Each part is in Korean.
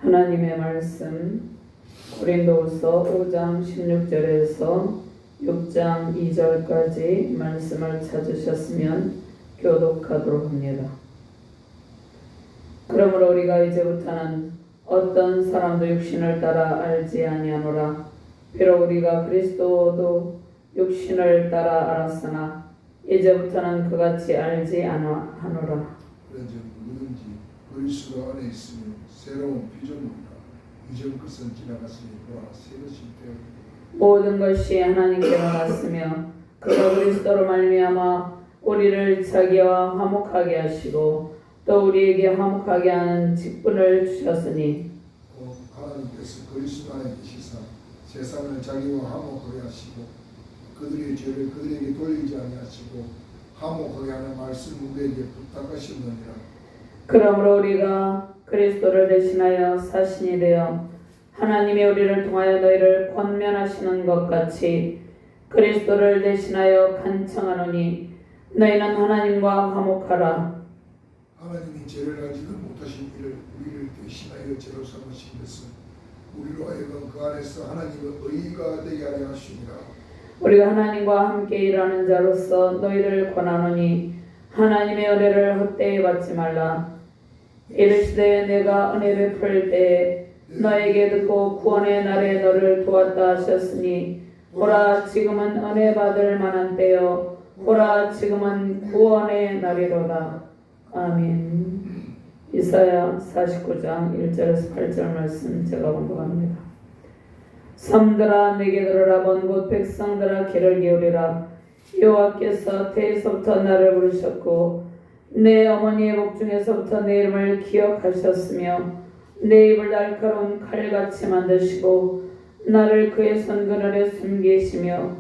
하나님의 말씀 고린도후서 5장 16절에서 6장 2절까지 말씀을 찾으셨으면 교독하도록 합니다. 그러므로 우리가 이제부터는 어떤 사람도 육신을 따라 알지 아니하노라. 비록 우리가 그리스도도 육신을 따라 알았으나 이제부터는 그같이 알지 아니하노라. 그런즉 누구든지 그리스도 안에 있으면 새로운 피조물이라. 이전 것은 지나갔으니 보라 새 것이 되었다. 모든 것이 하나님께로 났으며 그가 그리스도로 말미암아 우리를 자기와 화목하게 하시고 또 우리에게 화목하게 하는 직분을 주셨으니 하나님께서 그리스도 안에 계시사 세상을 자기와 화목하게 하시고 그들의 죄를 그들에게 돌리지 아니하시고 화목하게 하는 말씀 우리에게 부탁하셨느니라. 그러므로 우리가 그리스도를 대신하여 사신이 되어 하나님이 우리를 통하여 너희를 권면하시는 것 같이 그리스도를 대신하여 간청하노니 너희는 하나님과 화목하라. 하나님이 죄를 알지도 못하신 이를 우리를 대신하여 죄로 삼으신 것은 우리로 하여금 그 안에서 하나님의 의가 되게 하려 하심이라. 우리가 하나님과 함께 일하는 자로서 너희를 권하노니 하나님의 은혜를 헛되이 받지 말라. 이르시되 내가 은혜 베풀 때에 너에게 듣고 구원의 날에 너를 도왔다 하셨으니 보라 지금은 은혜 받을 만한 때요 보라 지금은 구원의 날이로다. 아멘. 이사야 49장 1절에서 8절 말씀 제가 공부합니다. 섬들아 내게 들으라. 먼 곳 백성들아 귀를 기울이라. 여호와께서 태에서부터 나를 부르셨고 내 어머니의 복 중에서부터 내 이름을 기억하셨으며 내 입을 날카로운 칼같이 만드시고 나를 그의 손 그늘에 숨기시며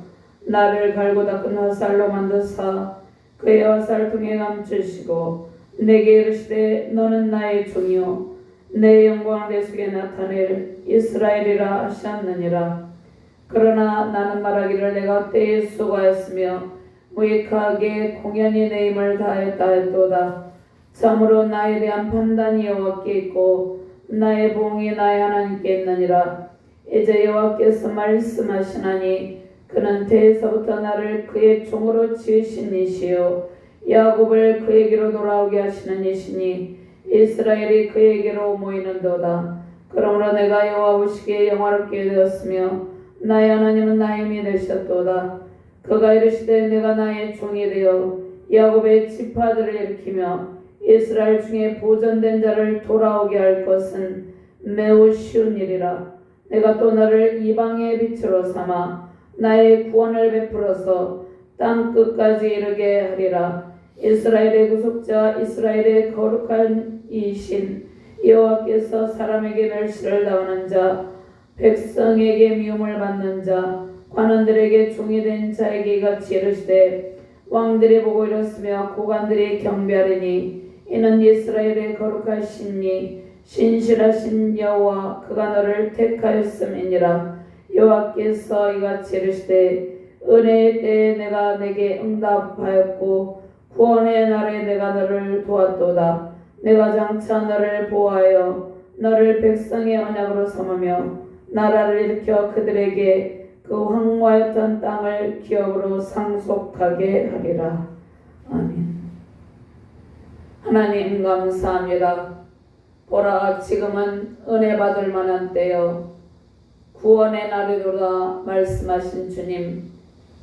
나를 갈고 닦은 화살로 만드사 그의 화살통에 감추시고 내게 이르시되 너는 나의 종이요 내 영광을 내 속에 나타낼 이스라엘이라 하셨느니라. 그러나 나는 말하기를 내가 때에 수고하였으며 무익하게 공연히 내 힘을 다했다 했도다. 참으로 나에 대한 판단이 여호와께 있고 나의 보응이 나의 하나님께 있느니라. 이제 여호와께서 말씀하시나니 그는 태에서부터 나를 그의 종으로 지으신 이시요 야곱을 그에게로 돌아오게 하시는 이시니 이스라엘이 그에게로 모이는도다. 그러므로 내가 여호와 보시기에 영화롭게 되었으며 나의 하나님은 나의 힘이 되셨도다. 그가 이르시되 내가 나의 종이 되어 야곱의 지파들을 일으키며 이스라엘 중에 보존된 자를 돌아오게 할 것은 매우 쉬운 일이라. 내가 또 너를 이방의 빛으로 삼아 나의 구원을 베풀어서 땅 끝까지 이르게 하리라. 이스라엘의 구속자 이스라엘의 거룩한 이신 여호와께서 사람에게 멸시를 당하는 자 백성에게 미움을 받는 자 관원들에게 종이 된 자에게 같이 이르시되 왕들이 보고 이렇으며 고관들이 경배하리니 이는 이스라엘의 거룩하시니 신실하신 여호와 그가 너를 택하였음이니라. 여호와께서 이같이 이르시되 은혜의 때에 내가 내게 응답하였고 구원의 날에 내가 너를 도왔도다. 내가 장차 너를 보호하여 너를 백성의 언약으로 삼으며 나라를 일으켜 그들에게 그 황무하였던 땅을 기업으로 상속하게 하리라. 아멘. 하나님 감사합니다. 보라 지금은 은혜 받을 만한 때요 구원의 날이로다 말씀하신 주님,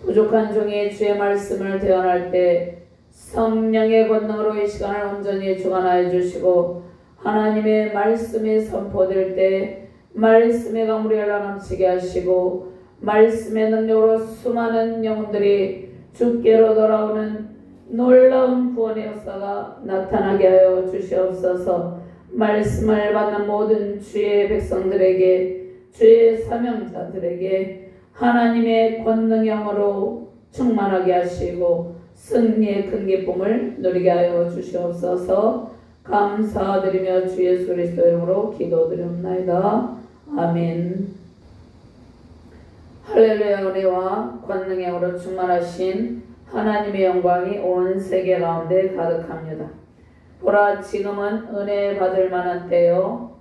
부족한 종이 주의 말씀을 대언할 때 성령의 권능으로 이 시간을 온전히 주관하여 주시고 하나님의 말씀이 선포될 때 말씀의 강물이 흘러넘치게 하시고 말씀의 능력으로 수많은 영혼들이 주께로 돌아오는 놀라운 구원의 역사가 나타나게 하여 주시옵소서. 말씀을 받는 모든 주의 백성들에게 주의 사명자들에게 하나님의 권능형으로 충만하게 하시고 승리의 큰 기쁨을 누리게 하여 주시옵소서. 감사드리며 주 예수 그리스도 이름으로 기도드립니다. 아멘. 할렐루야. 은혜와 권능의 영으로 충만하신 하나님의 영광이 온 세계 가운데 가득합니다. 보라 지금은 은혜 받을 만한 때요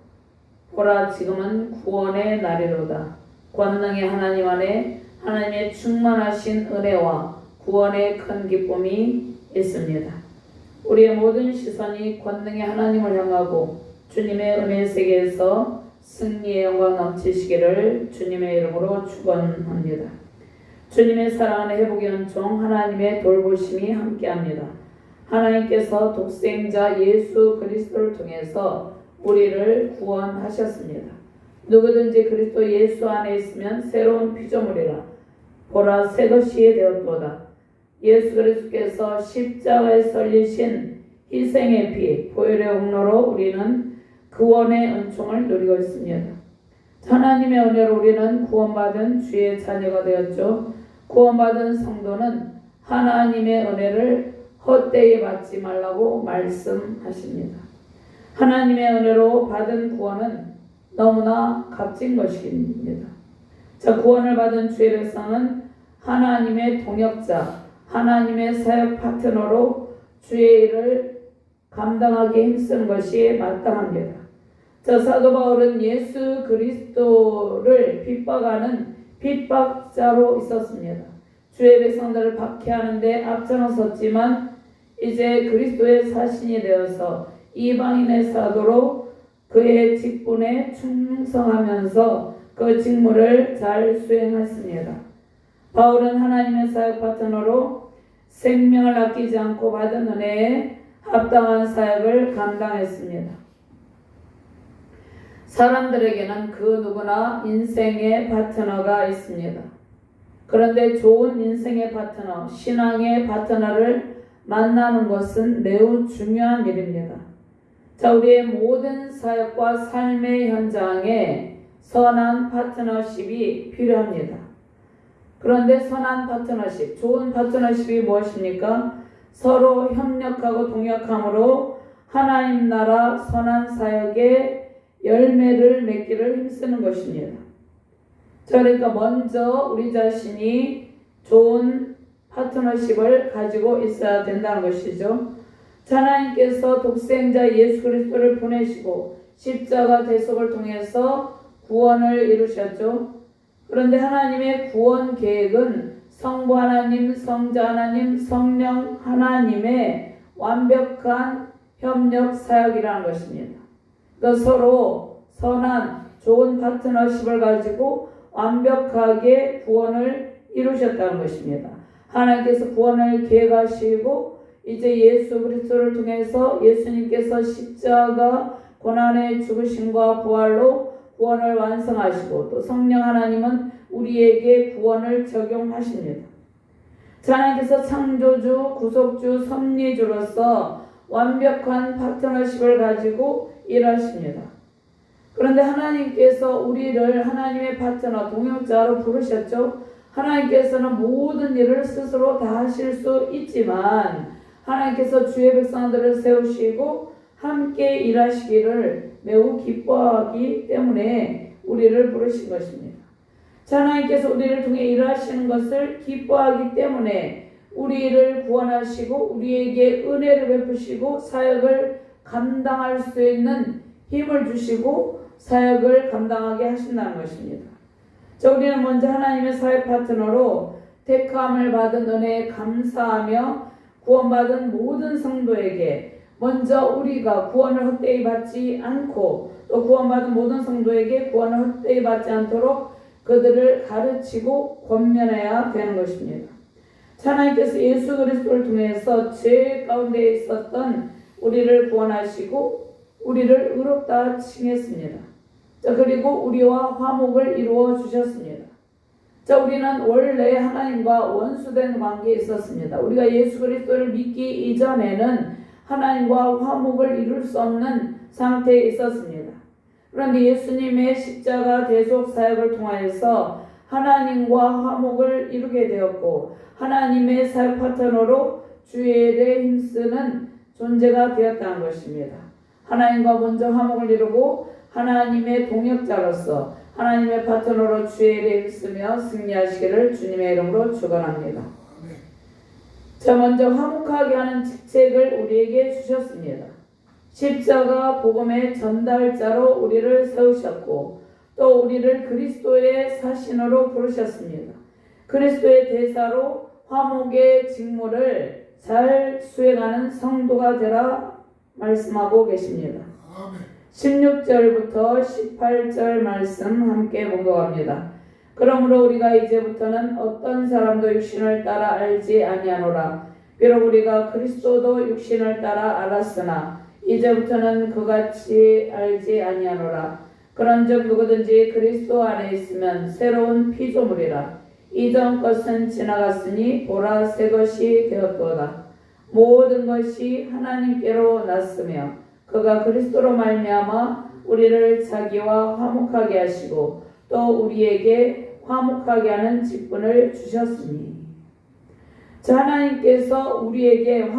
보라 지금은 구원의 날이로다. 권능의 하나님 안에 하나님의 충만하신 은혜와 구원의 큰 기쁨이 있습니다. 우리의 모든 시선이 권능의 하나님을 향하고 주님의 은혜 세계에서 승리의 영광 넘치시기를 주님의 이름으로 축원합니다. 주님의 사랑하는 회복의 은총 하나님의 돌보심이 함께합니다. 하나님께서 독생자 예수 그리스도를 통해서 우리를 구원하셨습니다. 누구든지 그리스도 예수 안에 있으면 새로운 피조물이라. 보라 새 것이 되었도다. 예수 그리스도께서 십자가에 설리신 희생의 피, 보혈의 공로로 우리는 구원의 은총을 누리고 있습니다. 하나님의 은혜로 우리는 구원받은 주의 자녀가 되었죠. 구원받은 성도는 하나님의 은혜를 헛되이 받지 말라고 말씀하십니다. 하나님의 은혜로 받은 구원은 너무나 값진 것입니다. 자, 구원을 받은 주의 백성은 하나님의 동역자, 하나님의 사역 파트너로 주의 일을 감당하기 힘쓰는 것이 마땅합니다. 자, 사도 바울은 예수 그리스도를 핍박하는 핍박자로 있었습니다. 주의 백성들을 박해하는데 앞장섰지만 이제 그리스도의 사신이 되어서 이방인의 사도로 그의 직분에 충성하면서 그 직무를 잘 수행했습니다. 바울은 하나님의 사역 파트너로 생명을 아끼지 않고 받은 은혜에 합당한 사역을 감당했습니다. 사람들에게는 그 누구나 인생의 파트너가 있습니다. 그런데 좋은 인생의 파트너, 신앙의 파트너를 만나는 것은 매우 중요한 일입니다. 자, 우리의 모든 사역과 삶의 현장에 선한 파트너십이 필요합니다. 그런데 선한 파트너십, 좋은 파트너십이 무엇입니까? 서로 협력하고 동역함으로 하나님 나라 선한 사역의 열매를 맺기를 힘쓰는 것입니다. 그러니까 먼저 우리 자신이 좋은 파트너십을 가지고 있어야 된다는 것이죠. 하나님께서 독생자 예수 그리스도를 보내시고 십자가 대속을 통해서 구원을 이루셨죠. 그런데 하나님의 구원 계획은 성부 하나님, 성자 하나님, 성령 하나님의 완벽한 협력 사역이라는 것입니다. 그러니까 서로 선한 좋은 파트너십을 가지고 완벽하게 구원을 이루셨다는 것입니다. 하나님께서 구원을 계획하시고 이제 예수 그리스도를 통해서 예수님께서 십자가 고난의 죽으심과 부활로 구원을 완성하시고 또 성령 하나님은 우리에게 구원을 적용하십니다. 하나님께서 창조주, 구속주, 섭리주로서 완벽한 파트너십을 가지고 일하십니다. 그런데 하나님께서 우리를 하나님의 파트너, 동역자로 부르셨죠. 하나님께서는 모든 일을 스스로 다 하실 수 있지만 하나님께서 주의 백성들을 세우시고 함께 일하시기를 매우 기뻐하기 때문에 우리를 부르신 것입니다. 하나님께서 우리를 통해 일하시는 것을 기뻐하기 때문에 우리를 구원하시고 우리에게 은혜를 베푸시고 사역을 감당할 수 있는 힘을 주시고 사역을 감당하게 하신다는 것입니다. 우리는 먼저 하나님의 사역 파트너로 택함을 받은 은혜에 감사하며 구원받은 모든 성도에게 먼저 우리가 구원을 헛되이 받지 않고 또 구원받은 모든 성도에게 구원을 헛되이 받지 않도록 그들을 가르치고 권면해야 되는 것입니다. 하나님께서 예수 그리스도를 통해서 죄 가운데 있었던 우리를 구원하시고 우리를 의롭다 칭했습니다. 그리고 우리와 화목을 이루어 주셨습니다. 우리는 원래 하나님과 원수된 관계에 있었습니다. 우리가 예수 그리스도를 믿기 이전에는 하나님과 화목을 이룰 수 없는 상태에 있었습니다. 그런데 예수님의 십자가 대속 사역을 통하여서 하나님과 화목을 이루게 되었고 하나님의 사역 파트너로 주의 일에 힘쓰는 존재가 되었다는 것입니다. 하나님과 먼저 화목을 이루고 하나님의 동역자로서 하나님의 파트너로 주의 일에 힘쓰며 승리하시기를 주님의 이름으로 축원합니다. 먼저 화목하게 하는 직책을 우리에게 주셨습니다. 십자가 복음의 전달자로 우리를 세우셨고 또 우리를 그리스도의 사신으로 부르셨습니다. 그리스도의 대사로 화목의 직무를 잘 수행하는 성도가 되라 말씀하고 계십니다. 16절부터 18절 말씀 함께 봉독합니다. 그러므로 우리가 이제부터는 어떤 사람도 육신을 따라 알지 아니하노라. 비록 우리가 그리스도도 육신을 따라 알았으나 이제부터는 그같이 알지 아니하노라. 그런즉 누구든지 그리스도 안에 있으면 새로운 피조물이라. 이전 것은 지나갔으니 보라 새 것이 되었도다. 모든 것이 하나님께로 났으며 그가 그리스도로 말미암아 우리를 자기와 화목하게 하시고 또 우리에게 화목하게 하는 직분을 주셨으니. 자, 하나님께서 우리에게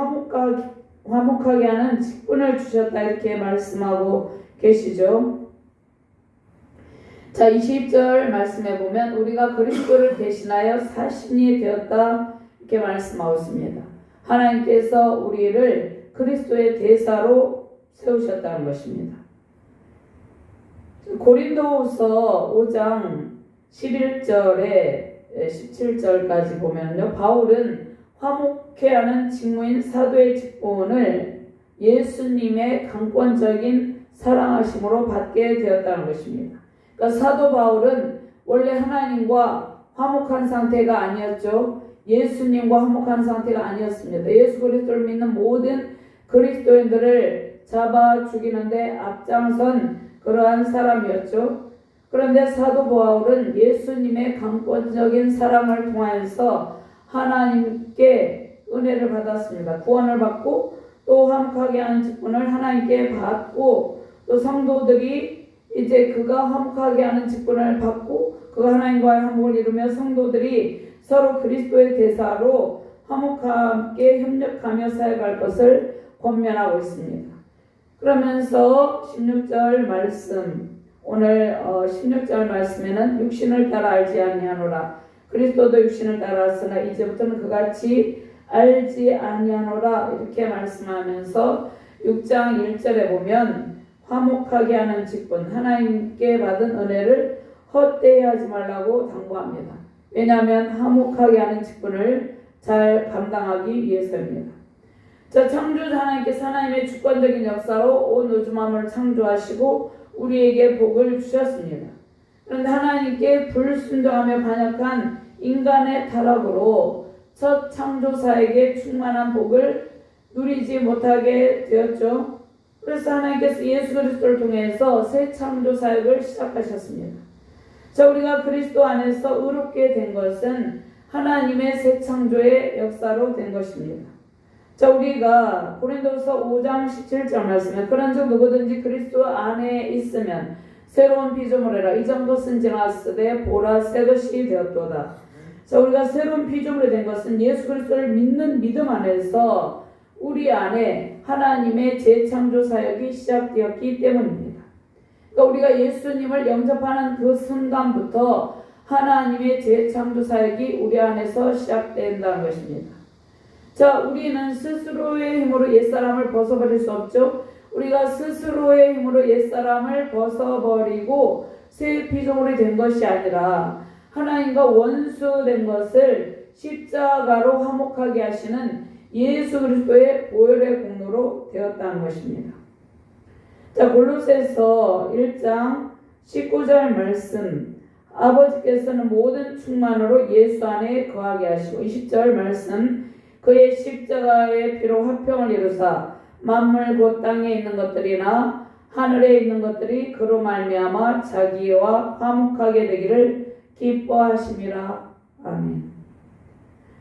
화목하게 하는 직분을 주셨다 이렇게 말씀하고 계시죠. 자, 20절 말씀해 보면 우리가 그리스도를 대신하여 사신이 되었다 이렇게 말씀하고 있습니다. 하나님께서 우리를 그리스도의 대사로 세우셨다는 것입니다. 고린도후서 5장 11절에 17절까지 보면요, 바울은 화목케 하는 직무인 사도의 직분을 예수님의 강권적인 사랑하심으로 받게 되었다는 것입니다. 그러니까 사도 바울은 원래 하나님과 화목한 상태가 아니었죠. 예수님과 화목한 상태가 아니었습니다. 예수 그리스도를 믿는 모든 그리스도인들을 잡아 죽이는데 앞장선 그러한 사람이었죠. 그런데 사도 바울은 예수님의 강권적인 사랑을 통하여서 하나님께 은혜를 받았습니다. 구원을 받고 또 화목하게 하는 직분을 하나님께 받고 또 성도들이 이제 그가 화목하게 하는 직분을 받고 그가 하나님과의 화목을 이루며 성도들이 서로 그리스도의 대사로 화목하게 협력하며 사역할 것을 권면하고 있습니다. 그러면서 16절 말씀, 오늘 16절 말씀에는 육신을 따라 알지 아니하노라. 그리스도도 육신을 따라서나 이제부터는 그같이 알지 아니하노라 이렇게 말씀하면서 6장 1절에 보면 화목하게 하는 직분, 하나님께 받은 은혜를 헛되이 하지 말라고 당부합니다. 왜냐하면 화목하게 하는 직분을 잘 감당하기 위해서입니다. 자, 창조주 하나님께서 하나님의 주권적인 역사로 온 우주 만물을 창조하시고 우리에게 복을 주셨습니다. 그런데 하나님께 불순종하며 반역한 인간의 타락으로 첫 창조사에게 충만한 복을 누리지 못하게 되었죠. 그래서 하나님께서 예수 그리스도를 통해서 새 창조 사역을 시작하셨습니다. 자, 우리가 그리스도 안에서 의롭게 된 것은 하나님의 새 창조의 역사로 된 것입니다. 자, 우리가 고린도서 5장 17절 말씀에 그런즉 누구든지 그리스도 안에 있으면 새로운 피조물이라. 이전 것은 지나갔으되 보라 새 것이 되었도다. 자, 우리가 새로운 피조물이 된 것은 예수 그리스도를 믿는 믿음 안에서 우리 안에 하나님의 재창조 사역이 시작되었기 때문입니다. 그러니까 우리가 예수님을 영접하는 그 순간부터 하나님의 재창조 사역이 우리 안에서 시작된다는 것입니다. 자, 우리는 스스로의 힘으로 옛사람을 벗어버릴 수 없죠. 우리가 스스로의 힘으로 옛사람을 벗어버리고 새 피조물이 된 것이 아니라 하나님과 원수된 것을 십자가로 화목하게 하시는 예수 그리스도의 보혈의 공로로 되었다는 것입니다. 자, 골로새서 1장 19절 말씀, 아버지께서는 모든 충만으로 예수 안에 거하게 하시고 20절 말씀, 그의 십자가의 피로 화평을 이루사 만물 곧 땅에 있는 것들이나 하늘에 있는 것들이 그로 말미암아 자기와 화목하게 되기를 기뻐하심이라. 아멘.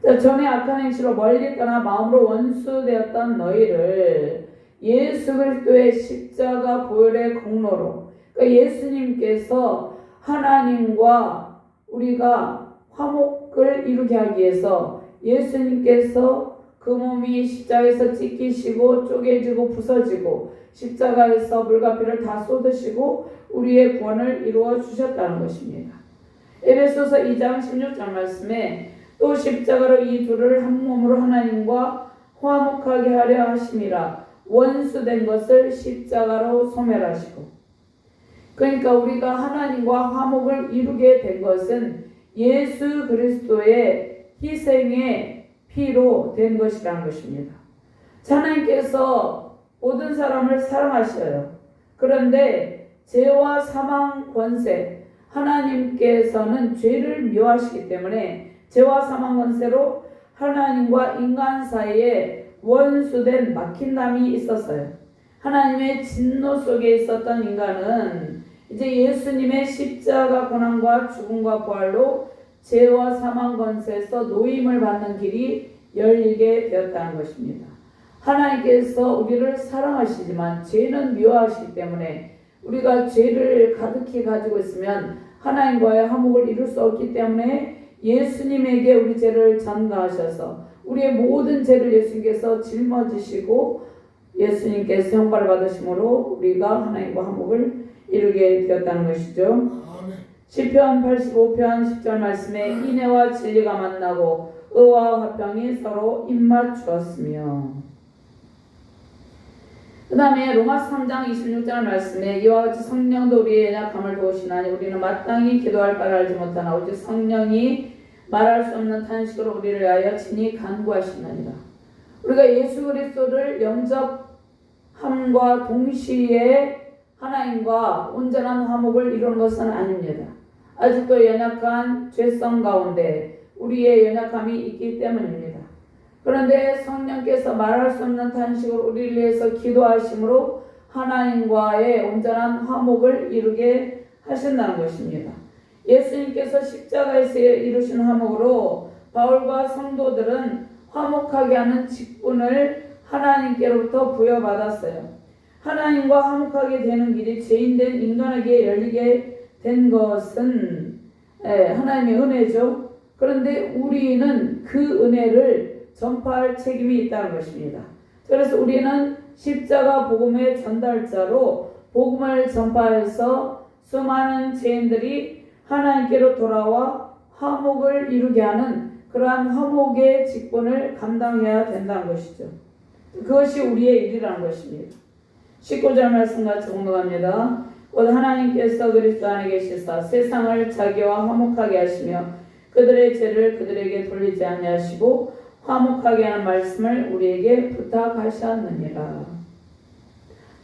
자, 전에 악한 행실로 멀리 떠나 마음으로 원수되었던 너희를 예수 그리스도의 십자가 보혈의 공로로, 그러니까 예수님께서 하나님과 우리가 화목을 이루게 하기 위해서 예수님께서 그 몸이 십자가에서 찢기시고 쪼개지고 부서지고 십자가에서 물과 피를 다 쏟으시고 우리의 구원을 이루어 주셨다는 것입니다. 에베소서 2장 16절 말씀에 또 십자가로 이 둘을 한 몸으로 하나님과 화목하게 하려 하심이라. 원수된 것을 십자가로 소멸하시고, 그러니까 우리가 하나님과 화목을 이루게 된 것은 예수 그리스도의 희생의 피로 된 것이라는 것입니다. 하나님께서 모든 사람을 사랑하셔요. 그런데 죄와 사망 권세, 하나님께서는 죄를 미워하시기 때문에 죄와 사망 권세로 하나님과 인간 사이에 원수된 막힌담이 있었어요. 하나님의 진노 속에 있었던 인간은 이제 예수님의 십자가 고난과 죽음과 부활로 죄와 사망 권세에서 노임을 받는 길이 열리게 되었다는 것입니다. 하나님께서 우리를 사랑하시지만 죄는 미워하시기 때문에 우리가 죄를 가득히 가지고 있으면 하나님과의 화목을 이룰 수 없기 때문에 예수님에게 우리 죄를 전가하셔서 우리의 모든 죄를 예수님께서 짊어지시고 예수님께서 형벌을 받으심으로 우리가 하나님과 화목을 이루게 되었다는 것이죠. 시편 85편 10절 말씀에 인애와 진리가 만나고 의와 화평이 서로 입맞추었으며, 그 다음에 로마서 3장 26절 말씀에 이와 같이 성령도 우리의 연약함을 도우시나니 우리는 마땅히 기도할 바를 알지 못하나 오직 성령이 말할 수 없는 탄식으로 우리를 위하여 친히 간구하시느니라. 우리가 예수 그리스도를 영접함과 동시에 하나님과 온전한 화목을 이루는 것은 아닙니다. 아직도 연약한 죄성 가운데 우리의 연약함이 있기 때문입니다. 그런데 성령께서 말할 수 없는 탄식으로 우리를 위해서 기도하심으로 하나님과의 온전한 화목을 이루게 하신다는 것입니다. 예수님께서 십자가에서 이루신 화목으로 바울과 성도들은 화목하게 하는 직분을 하나님께로부터 부여받았어요. 하나님과 화목하게 되는 길이 죄인된 인간에게 열리게 된 것은 하나님의 은혜죠. 그런데 우리는 그 은혜를 전파할 책임이 있다는 것입니다. 그래서 우리는 십자가 복음의 전달자로 복음을 전파해서 수많은 죄인들이 하나님께로 돌아와 화목을 이루게 하는 그러한 화목의 직분을 감당해야 된다는 것이죠. 그것이 우리의 일이라는 것입니다. 19절 말씀과 공동합니다. 곧 하나님께서 그리스도 안에 계시사 세상을 자기와 화목하게 하시며 그들의 죄를 그들에게 돌리지 아니하시고 화목하게 하는 말씀을 우리에게 부탁하셨느니라.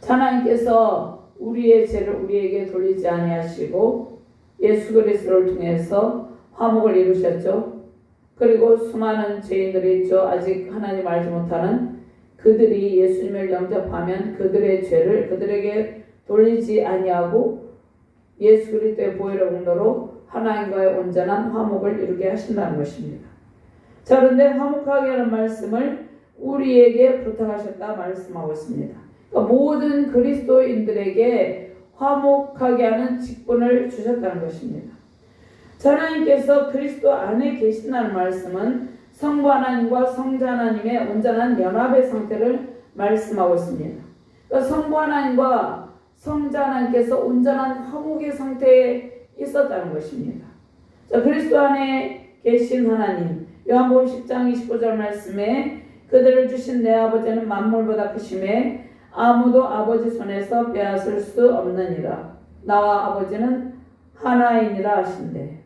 하나님께서 우리의 죄를 우리에게 돌리지 아니하시고 예수 그리스도를 통해서 화목을 이루셨죠. 그리고 수많은 죄인들이 있죠. 아직 하나님 알지 못하는 그들이 예수님을 영접하면 그들의 죄를 그들에게 돌리지 아니하고 예수 그리스도의 보혈의 공로로 하나님과의 온전한 화목을 이루게 하신다는 것입니다. 자, 그런데 화목하게 하는 말씀을 우리에게 부탁하셨다 말씀하고 있습니다. 그러니까 모든 그리스도인들에게 화목하게 하는 직분을 주셨다는 것입니다. 하나님께서 그리스도 안에 계신다는 말씀은 성부 하나님과 성자 하나님의 온전한 연합의 상태를 말씀하고 있습니다. 그러니까 성부 하나님과 성자 하나님께서 온전한 화목의 상태에 있었다는 것입니다. 자, 그리스도 안에 계신 하나님, 요한복음 10장 29절 말씀에 그들을 주신 내 아버지는 만물보다 크심에 아무도 아버지 손에서 빼앗을 수 없느니라. 나와 아버지는 하나이니라 하신대.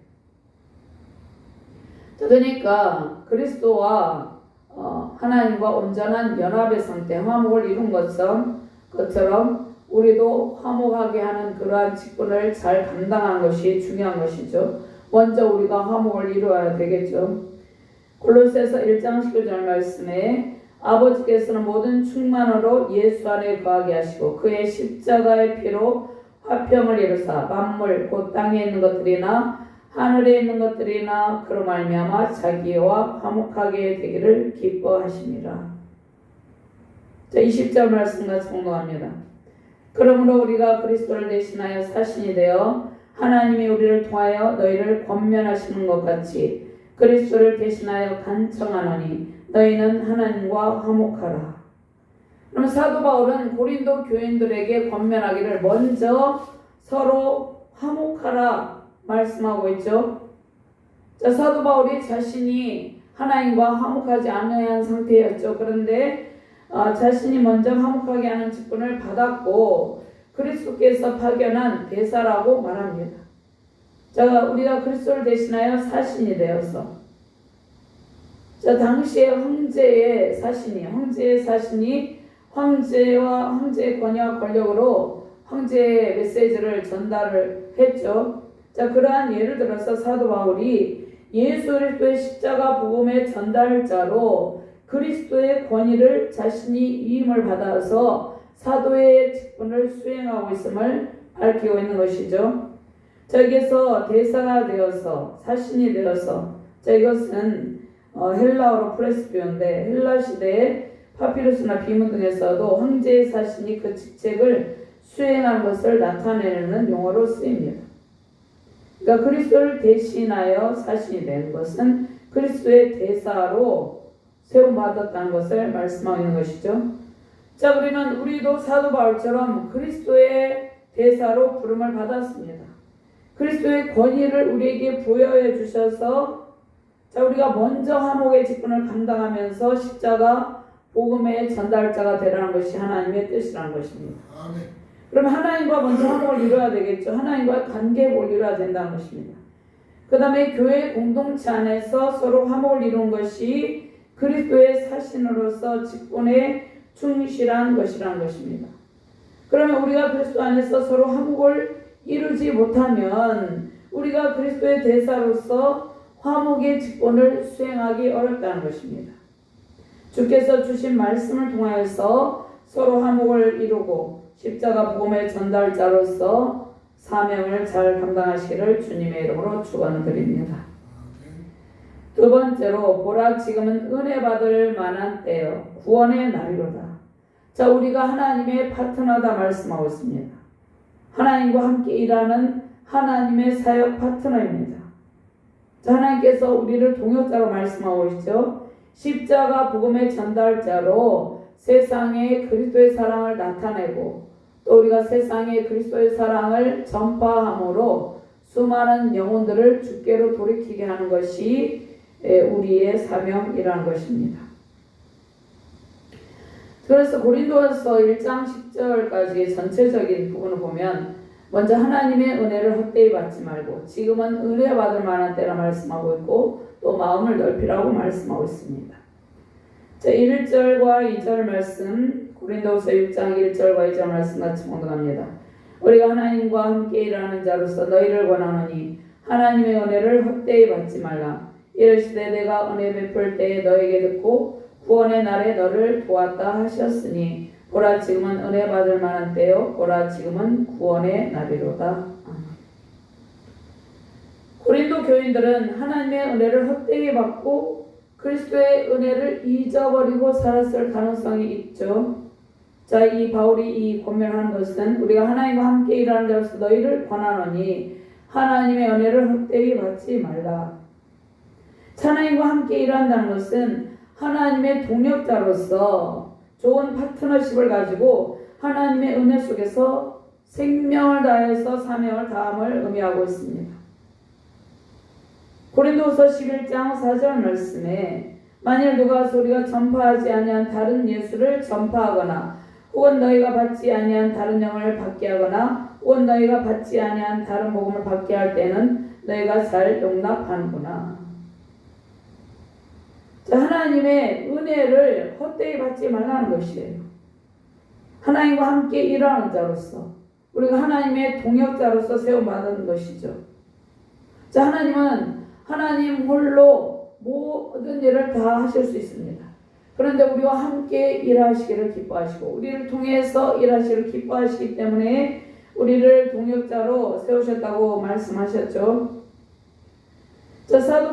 그러니까 그리스도와 하나님과 온전한 연합의 상태, 화목을 이룬 것처럼 우리도 화목하게 하는 그러한 직분을 잘 감당하는 것이 중요한 것이죠. 먼저 우리가 화목을 이루어야 되겠죠. 골로새서 1장 19절 말씀에 아버지께서는 모든 충만으로 예수 안에 거하게 하시고 그의 십자가의 피로 화평을 이루사 만물 곧 땅에 있는 것들이나 하늘에 있는 것들이나 그로 말미암아 자기와 화목하게 되기를 기뻐하심이라. 자, 20절 말씀 같이 공동합니다. 그러므로 우리가 그리스도를 대신하여 사신이 되어 하나님이 우리를 통하여 너희를 권면하시는 것 같이 그리스도를 대신하여 간청하노니 너희는 하나님과 화목하라. 그럼 사도 바울은 고린도 교인들에게 권면하기를 먼저 서로 화목하라 말씀하고 있죠. 자, 사도 바울이 자신이 하나님과 화목하지 않은 상태였죠. 그런데 자신이 먼저 화목하게 하는 직분을 받았고 그리스도께서 파견한 대사라고 말합니다. 자, 우리가 그리스도를 대신하여 사신이 되어서 자, 당시에 황제의 사신이 황제와 황제의 권위와 권력으로 황제의 메시지를 전달을 했죠. 자, 그러한 예를 들어서 사도 바울이 예수 그리스도의 십자가 복음의 전달자로 그리스도의 권위를 자신이 위임을 받아서 사도의 직분을 수행하고 있음을 밝히고 있는 것이죠. 자, 여기서 대사가 되어서 사신이 되어서 자, 이것은 헬라어로 프레스비오인데 헬라 시대에 파피루스나 비문 등에서도 황제의 사신이 그 직책을 수행한 것을 나타내는 용어로 쓰입니다. 그러니까 그리스도를 대신하여 사신이 된 것은 그리스도의 대사로 세움받았다는 것을 말씀하고 있는 것이죠. 자, 그러면 우리도 사도 바울처럼 그리스도의 대사로 부름을 받았습니다. 그리스도의 권위를 우리에게 부여해 주셔서 자, 우리가 먼저 화목의 직분을 감당하면서 십자가 복음의 전달자가 되라는 것이 하나님의 뜻이라는 것입니다. 아멘. 그러면 하나님과 먼저 화목을 이루어야 되겠죠. 하나님과 관계를 이루어야 된다는 것입니다. 그 다음에 교회 공동체 안에서 서로 화목을 이루는 것이 그리스도의 사신으로서 직분에 충실한 것이라는 것입니다. 그러면 우리가 그리스도 안에서 서로 화목을 이루지 못하면 우리가 그리스도의 대사로서 화목의 직분을 수행하기 어렵다는 것입니다. 주께서 주신 말씀을 통하여서 서로 화목을 이루고 십자가 복음의 전달자로서 사명을 잘 감당하시기를 주님의 이름으로 축원드립니다. 두 번째로 보라 지금은 은혜 받을 만한 때요 구원의 날이로다. 자, 우리가 하나님의 파트너다 말씀하고 있습니다. 하나님과 함께 일하는 하나님의 사역 파트너입니다. 자, 하나님께서 우리를 동역자로 말씀하고 있죠. 십자가 복음의 전달자로 세상에 그리스도의 사랑을 나타내고 또 우리가 세상에 그리스도의 사랑을 전파함으로 수많은 영혼들을 주께로 돌이키게 하는 것이 우리의 사명이라는 것입니다. 그래서 고린도전서 1장 10절까지 전체적인 부분을 보면 먼저 하나님의 은혜를 헛되이 받지 말고 지금은 은혜 받을 만한 때라 말씀하고 있고 또 마음을 넓히라고 말씀하고 있습니다. 자, 1절과 2절 말씀 고린도서 6장 1절과 2절 말씀 같이 공독합니다. 우리가 하나님과 함께 일하는 자로서 너희를 권하노니 하나님의 은혜를 헛되이 받지 말라. 이르시되 내가 은혜 베풀 때에 너에게 듣고 구원의 날에 너를 도왔다 하셨으니 보라 지금은 은혜 받을 만한 때요 보라 지금은 구원의 날이로다. 고린도 교인들은 하나님의 은혜를 헛되이 받고 그리스도의 은혜를 잊어버리고 살았을 가능성이 있죠. 자, 이 바울이 이 권면하는 것은 우리가 하나님과 함께 일하는 자로서 너희를 권하노니 하나님의 은혜를 헛되이 받지 말라. 하나님과 함께 일한다는 것은 하나님의 동역자로서 좋은 파트너십을 가지고 하나님의 은혜 속에서 생명을 다해서 사명을 다함을 의미하고 있습니다. 고린도서 11장 4절 말씀에 만일 누가 우리가 전파하지 아니한 다른 예수를 전파하거나 혹은 너희가 받지 아니한 다른 영을 받게 하거나 혹은 너희가 받지 아니한 다른 복음을 받게 할 때는 너희가 잘 용납하는구나. 자, 하나님의 은혜를 헛되이 받지 말라는 것이에요. 하나님과 함께 일하는 자로서 우리가 하나님의 동역자로서 세움받은 것이죠. 자, 하나님은 하나님 홀로 모든 일을 다 하실 수 있습니다. 그런데 우리와 함께 일하시기를 기뻐하시고 우리를 통해서 일하시기를 기뻐하시기 때문에 우리를 동역자로 세우셨다고 말씀하셨죠. 자, 사도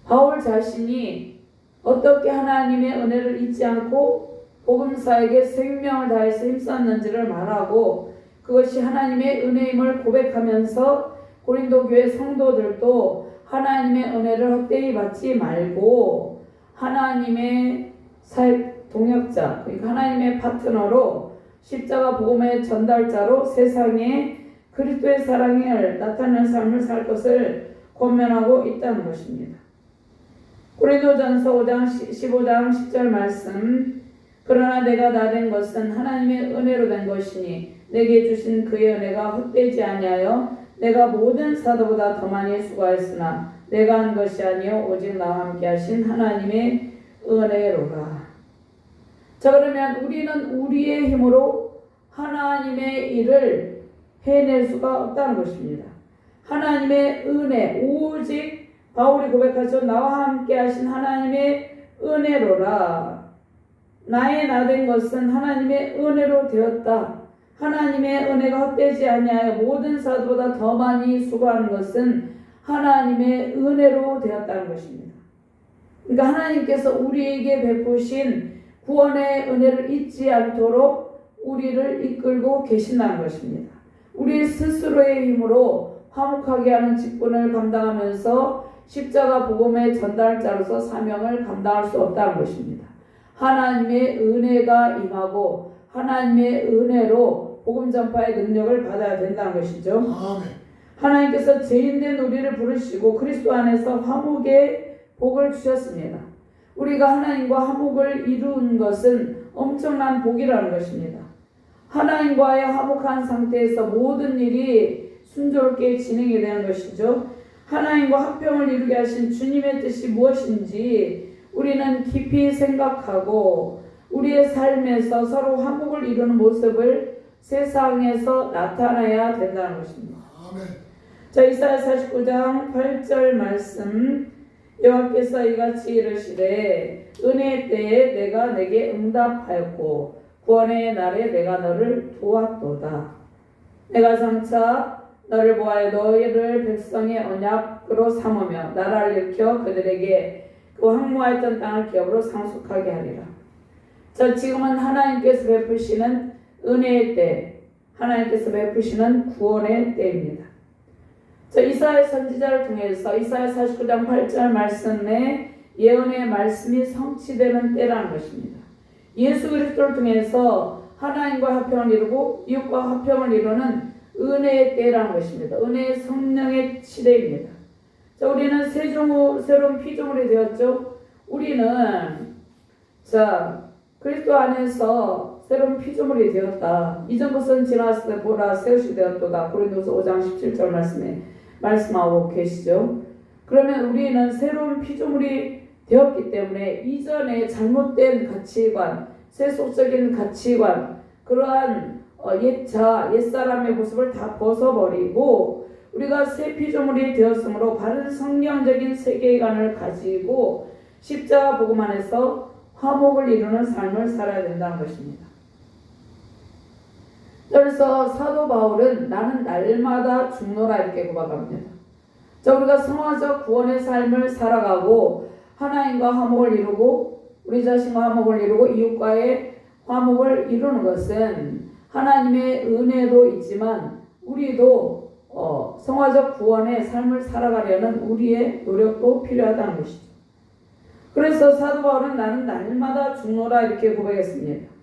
바울 자신이 어떻게 하나님의 은혜를 잊지 않고 복음사에게 생명을 다해서 힘썼는지를 말하고 그것이 하나님의 은혜임을 고백하면서 고린도 교회 성도들도 하나님의 은혜를 헛되이 받지 말고 하나님의 동역자, 그러니까 하나님의 파트너로 십자가 복음의 전달자로 세상에 그리스도의 사랑을 나타내는 삶을 살 것을 권면하고 있다는 것입니다. 고린도전서 15장 10절 말씀. 그러나 내가 다 된 것은 하나님의 은혜로 된 것이니 내게 주신 그의 은혜가 헛되지 아니하여 내가 모든 사도보다 더 많이 수고하였으나 내가 한 것이 아니요 오직 나와 함께 하신 하나님의 은혜로라. 자, 그러면 우리는 우리의 힘으로 하나님의 일을 해낼 수가 없다는 것입니다. 하나님의 은혜, 오직 바울이 고백하죠. 나와 함께 하신 하나님의 은혜로라. 나의 나 된 것은 하나님의 은혜로 되었다. 하나님의 은혜가 헛되지 아니하여 모든 사도보다 더 많이 수고하는 것은 하나님의 은혜로 되었다는 것입니다. 그러니까 하나님께서 우리에게 베푸신 구원의 은혜를 잊지 않도록 우리를 이끌고 계신다는 것입니다. 우리 스스로의 힘으로 화목하게 하는 직분을 감당하면서 십자가 복음의 전달자로서 사명을 감당할 수 없다는 것입니다. 하나님의 은혜가 임하고 하나님의 은혜로 복음 전파의 능력을 받아야 된다는 것이죠. 아멘. 하나님께서 죄인된 우리를 부르시고 그리스도 안에서 화목의 복을 주셨습니다. 우리가 하나님과 화목을 이룬 것은 엄청난 복이라는 것입니다. 하나님과의 화목한 상태에서 모든 일이 순조롭게 진행이 되는 것이죠. 하나님과 화평을 이루게 하신 주님의 뜻이 무엇인지 우리는 깊이 생각하고 우리의 삶에서 서로 화목을 이루는 모습을 세상에서 나타내야 된다는 것입니다. 아멘. 자, 이사야 49장 8절 말씀. 여호와께서 이같이 이르시되 은혜의 때에 내가 내게 응답하였고 구원의 날에 내가 너를 도왔도다. 내가 장차 너를 보아여 너희를 백성의 언약으로 삼으며 나라를 일으켜 그들에게 그 황무하였던 땅을 기업으로 상속하게 하리라. 자, 지금은 하나님께서 베푸시는 은혜의 때, 하나님께서 베푸시는 구원의 때입니다. 자, 이사야 선지자를 통해서 이사야 49장 8절 말씀에 예언의 말씀이 성취되는 때라는 것입니다. 예수 그리스도를 통해서 하나님과 화평을 이루고 이웃과 화평을 이루는 은혜의 때라는 것입니다. 은혜의 성령의 시대입니다. 자, 우리는 새로운 피조물이 되었죠. 우리는 자, 그리스도 안에서 새로운 피조물이 되었다. 이전 것은 지나갔을 때 보라 새 옷이 되었도다. 고린도서 5장 17절 말씀에 말씀하고 계시죠. 그러면 우리는 새로운 피조물이 되었기 때문에 이전에 잘못된 가치관, 세속적인 가치관, 그러한 옛사람의 모습을 다 벗어버리고 우리가 새 피조물이 되었으므로 바른 성경적인 세계관을 가지고 십자가 복음 안에서 화목을 이루는 삶을 살아야 된다는 것입니다. 그래서 사도 바울은 나는 날마다 죽노라 이렇게 고백합니다. 자, 우리가 성화적 구원의 삶을 살아가고 하나님과 화목을 이루고 우리 자신과 화목을 이루고 이웃과의 화목을 이루는 것은 하나님의 은혜도 있지만 우리도 성화적 구원의 삶을 살아가려는 우리의 노력도 필요하다는 것이죠. 그래서 사도 바울은 나는 날마다 죽노라 이렇게 고백했습니다.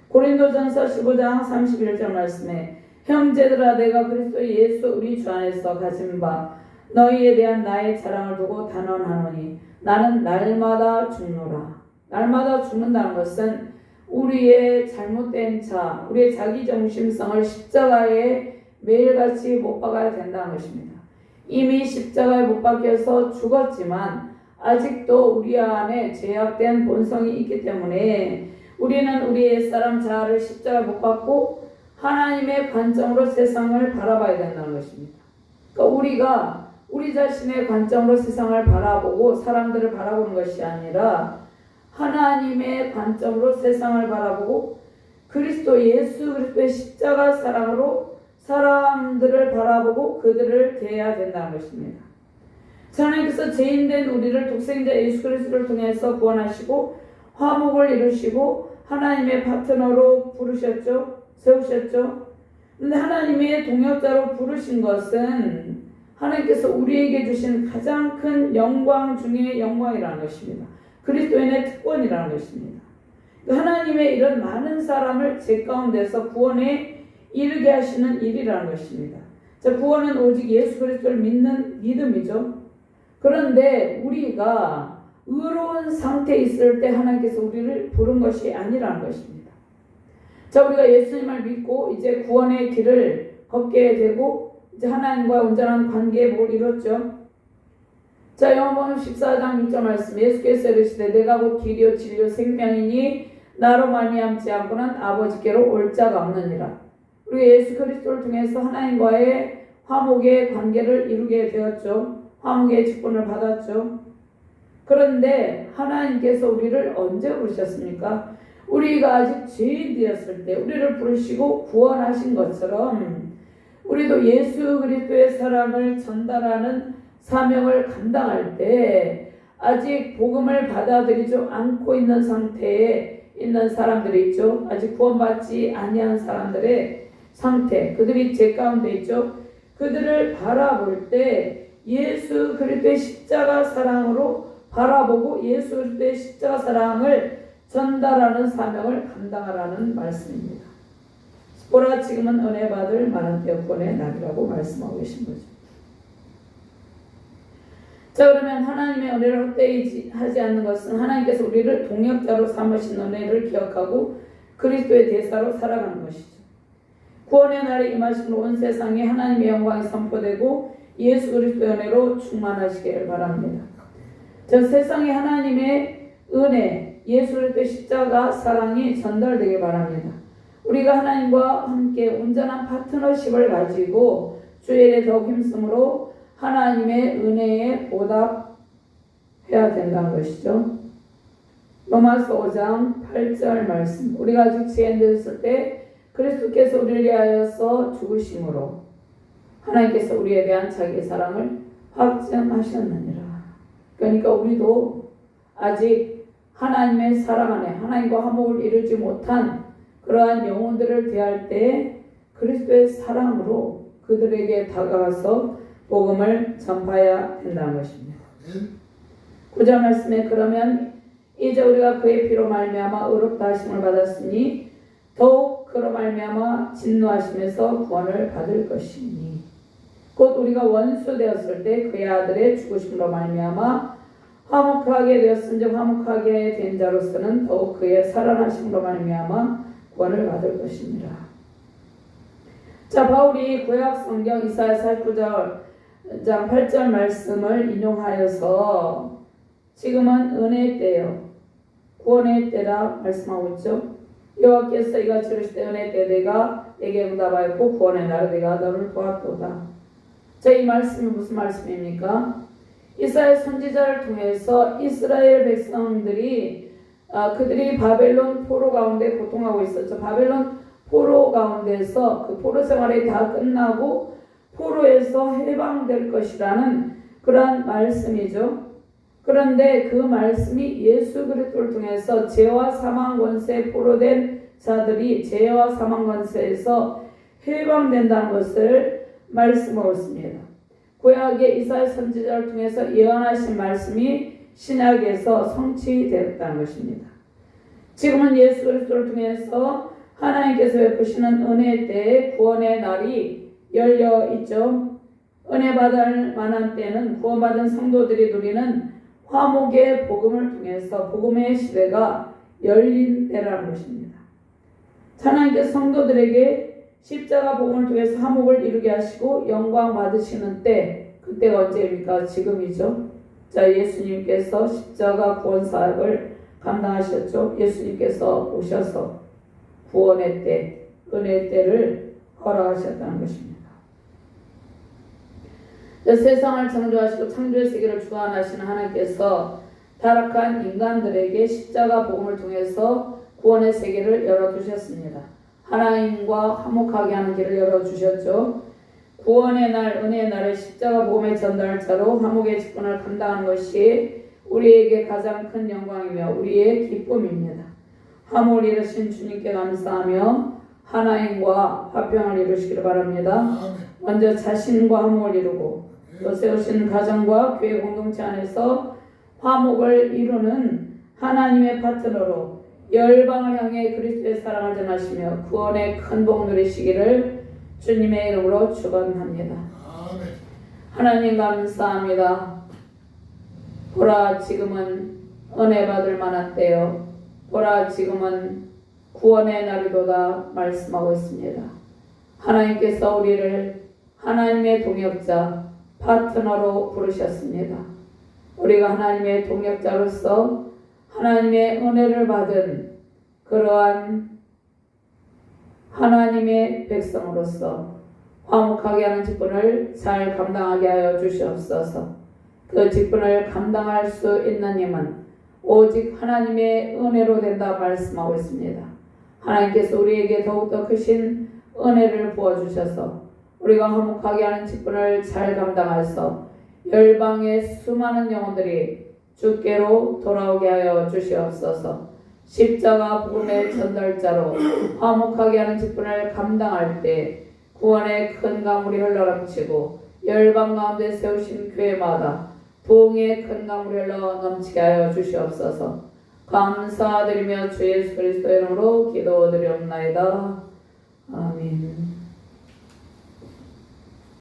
고린도전서 15장 31절 말씀에 형제들아 내가 그리스도 예수 우리 주 안에서 가진 바 너희에 대한 나의 자랑을 두고 단언하노니 나는 날마다 죽노라. 날마다 죽는다는 것은 우리의 잘못된 자, 우리의 자기중심성을 십자가에 매일같이 못 박아야 된다는 것입니다. 이미 십자가에 못 박혀서 죽었지만 아직도 우리 안에 죄악된 본성이 있기 때문에 우리는 우리의 옛사람 자아를 십자가에 못 박고 하나님의 관점으로 세상을 바라봐야 된다는 것입니다. 그러니까 우리가 우리 자신의 관점으로 세상을 바라보고 사람들을 바라보는 것이 아니라 하나님의 관점으로 세상을 바라보고 그리스도 예수 그리스도의 십자가 사랑으로 사람들을 바라보고 그들을 대해야 된다는 것입니다. 하나님께서 죄인된 우리를 독생자 예수 그리스도를 통해서 구원하시고 화목을 이루시고 하나님의 파트너로 부르셨죠. 세우셨죠. 그런데 하나님의 동역자로 부르신 것은 하나님께서 우리에게 주신 가장 큰 영광 중에 영광이라는 것입니다. 그리스도인의 특권이라는 것입니다. 하나님의 이런 많은 사람을 제 가운데서 구원에 이르게 하시는 일이라는 것입니다. 자, 구원은 오직 예수 그리스도를 믿는 믿음이죠. 그런데 우리가 의로운 상태에 있을 때 하나님께서 우리를 부른 것이 아니라는 것입니다. 자, 우리가 예수님을 믿고 이제 구원의 길을 걷게 되고 이제 하나님과 온전한 관계에 뭘 이뤘죠. 자, 요한복음 14장 6절 말씀, 예수께서 이르시되 내가 곧 길이요 진리요 생명이니 나로 말미암지 않고는 아버지께로 올 자가 없느니라. 우리 예수 그리스도를 통해서 하나님과의 화목의 관계를 이루게 되었죠. 화목의 직분을 받았죠. 그런데 하나님께서 우리를 언제 부르셨습니까? 우리가 아직 죄인되었을 때 우리를 부르시고 구원하신 것처럼 우리도 예수 그리스도의 사랑을 전달하는 사명을 감당할 때 아직 복음을 받아들이지 않고 있는 상태에 있는 사람들이 있죠. 아직 구원받지 아니한 사람들의 상태, 그들이 제 가운데 있죠. 그들을 바라볼 때 예수 그리스도의 십자가 사랑으로 바라보고 예수 그리스도의 십자가 사랑을 전달하는 사명을 감당하라는 말씀입니다. 보라, 지금은 은혜 받을 만한 때요 구원의 날이라고 말씀하고 계신 거죠. 자, 그러면 하나님의 은혜를 헛되이 하지 않는 것은 하나님께서 우리를 동역자로 삼으신 은혜를 기억하고 그리스도의 대사로 살아가는 것이죠. 구원의 날에 임하심으로 온 세상에 하나님의 영광이 선포되고 예수 그리스도의 은혜로 충만하시기를 바랍니다. 저 세상에 하나님의 은혜, 예수 그리스도의 십자가 사랑이 전달되길 바랍니다. 우리가 하나님과 함께 온전한 파트너십을 가지고 주의 일에 더욱 힘쓰므로 하나님의 은혜에 보답해야 된다는 것이죠. 로마서 5장 8절 말씀, 우리가 아직 죄인되었을 때 그리스도께서 우리를 위하여서 죽으심으로 하나님께서 우리에 대한 자기의 사랑을 확증하셨느니라. 그러니까 우리도 아직 하나님의 사랑 안에 하나님과 화목을 이루지 못한 그러한 영혼들을 대할 때 그리스도의 사랑으로 그들에게 다가가서 복음을 전파해야 된다는 것입니다. 9절 말씀에 그러면 이제 우리가 그의 피로 말미암아 의롭다 하심을 받았으니 더욱 그로 말미암아 진노하심에서 구원을 받을 것이니 곧 우리가 원수 되었을 때 그의 아들의 죽으심으로 말미암아 화목하게 되었은즉 화목하게 된 자로서는 더욱 그의 살아나심으로 말미암아 구원을 받을 것입니다. 자, 바울이 구약 성경 이사야 49장 8절 말씀을 인용하여서 지금은 은혜의 때요 구원의 때라 말씀하고 있죠. 여호와께서 이같이 이르시되 은혜의 때 내가 내게 응답하였고 구원의 날에 내가 너를 도왔도다. 자, 이 말씀이 무슨 말씀입니까? 이사야 선지자를 통해서 이스라엘 백성들이 그들이 바벨론 포로 가운데 고통하고 있었죠. 바벨론 포로 가운데서 그 포로 생활이 다 끝나고 포로에서 해방될 것이라는 그러한 말씀이죠. 그런데 그 말씀이 예수 그리스도를 통해서 죄와 사망 권세에 포로된 자들이 죄와 사망 권세에서 해방된다는 것을 말씀하고 있습니다. 구약의 이사야 선지자를 통해서 예언하신 말씀이 신약에서 성취되었다는 것입니다. 지금은 예수 그리스도를 통해서 하나님께서 베푸시는 은혜의 때에 구원의 날이 열려 있죠. 은혜 받을 만한 때는 구원받은 성도들이 누리는 화목의 복음을 통해서 복음의 시대가 열린 때라는 것입니다. 하나님께서 성도들에게 십자가 복음을 통해서 화목을 이루게 하시고 영광 받으시는 때, 그때가 언제입니까? 지금이죠. 자, 예수님께서 십자가 구원 사역을 감당하셨죠. 예수님께서 오셔서 구원의 때, 은혜의 때를 허락하셨다는 것입니다. 세상을 창조하시고 창조의 세계를 주관하시는 하나님께서 타락한 인간들에게 십자가 복음을 통해서 구원의 세계를 열어두셨습니다. 하나님과 화목하게 하는 길을 열어주셨죠. 구원의 날, 은혜의 날에 십자가 복음의 전달자로 화목의 직분을 감당하는 것이 우리에게 가장 큰 영광이며 우리의 기쁨입니다. 화목을 이루신 주님께 감사하며 하나님과 화평을 이루시기를 바랍니다. 먼저 자신과 화목을 이루고 또 세우신 가정과 교회 공동체 안에서 화목을 이루는 하나님의 파트너로 열방을 향해 그리스도의 사랑을 전하시며 구원의 큰 복 누리시기를 주님의 이름으로 축원합니다. 하나님 감사합니다. 보라, 지금은 은혜 받을 만한 때요 보라 지금은 구원의 날이도다 말씀하고 있습니다. 하나님께서 우리를 하나님의 동역자 파트너로 부르셨습니다. 우리가 하나님의 동역자로서 하나님의 은혜를 받은 그러한 하나님의 백성으로서 화목하게 하는 직분을 잘 감당하게 하여 주시옵소서. 그 직분을 감당할 수 있는 힘은 오직 하나님의 은혜로 된다 말씀하고 있습니다. 하나님께서 우리에게 더욱더 크신 은혜를 부어주셔서 우리가 화목하게 하는 직분을 잘 감당하여서 열방의 수많은 영혼들이 주께로 돌아오게 하여 주시옵소서. 십자가 복음의 전달자로 화목하게 하는 직분을 감당할 때 구원의 큰 강물이 흘러넘치고 열방 가운데 세우신 교회마다 부흥의 큰 강물이 흘러 넘치게 하여 주시옵소서. 감사드리며 주 예수 그리스도의 이름으로 기도드리옵나이다. 아멘.